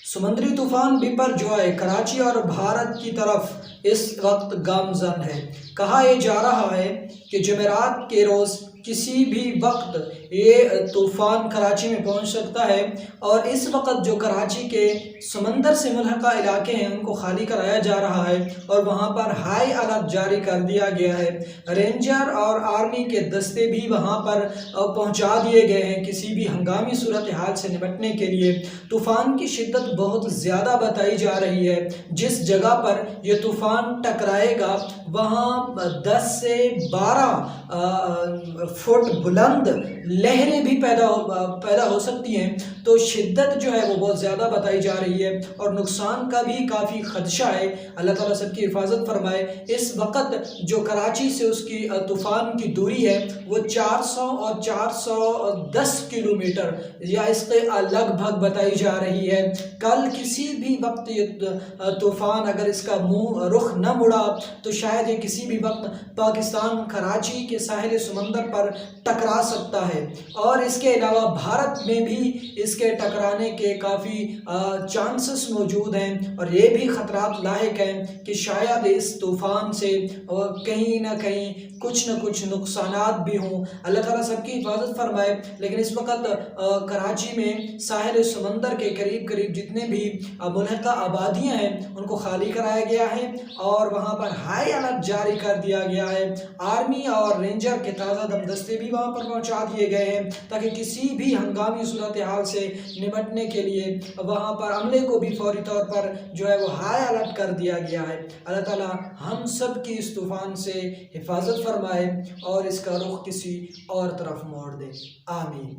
سمندری طوفان بپرجوائے کراچی اور بھارت کی طرف اس وقت گامزن ہے۔ کہا یہ جا رہا ہے کہ جمعرات کے روز کسی بھی وقت یہ طوفان کراچی میں پہنچ سکتا ہے، اور اس وقت جو کراچی کے سمندر سے ملحقہ علاقے ہیں ان کو خالی کرایا جا رہا ہے اور وہاں پر ہائی الرٹ جاری کر دیا گیا ہے۔ رینجر اور آرمی کے دستے بھی وہاں پر پہنچا دیے گئے ہیں کسی بھی ہنگامی صورتحال سے نمٹنے کے لیے۔ طوفان کی شدت بہت زیادہ بتائی جا رہی ہے۔ جس جگہ پر یہ طوفان ٹکرائے گا وہاں 10 سے 12 فٹ بلند لہریں بھی پیدا ہو سکتی ہیں، تو شدت جو ہے وہ بہت زیادہ بتائی جا رہی ہے اور نقصان کا بھی کافی خدشہ ہے۔ اللہ تعالیٰ سب کی حفاظت فرمائے۔ اس وقت جو کراچی سے اس کی طوفان کی دوری ہے وہ 400 اور 410 کلومیٹر یا اس کے لگ بھگ بتائی جا رہی ہے۔ کل کسی بھی وقت یہ طوفان اگر اس کا رخ نہ مڑا تو شاید یہ کسی بھی وقت پاکستان کراچی کے ساحل سمندر پر ٹکرا سکتا ہے، اور اس کے علاوہ بھارت میں بھی اس کے ٹکرانے کے کافی چانسز موجود ہیں، اور یہ بھی خطرات لاحق ہیں کہ شاید اس طوفان سے کہیں نہ کہیں کچھ نقصانات بھی ہوں۔ اللہ تعالیٰ سب کی حفاظت فرمائے۔ لیکن اس وقت کراچی میں ساحل سمندر کے قریب جتنے بھی ملحقہ آبادیاں ہیں ان کو خالی کرایا گیا ہے اور وہاں پر ہائی الرٹ جاری کر دیا گیا ہے۔ آرمی اور رینجر کے تازہ دم دستے بھی وہاں پر پہنچا دیے گئے ہیں تاکہ کسی بھی ہنگامی صورتحال سے نمٹنے کے لیے وہاں پر عملے کو بھی فوری طور پر جو ہے وہ ہائی الرٹ کر دیا گیا ہے۔ اللہ تعالیٰ ہم سب کی اس طوفان سے حفاظت فرمائے اور اس کا رخ کسی اور طرف موڑ دے، آمین۔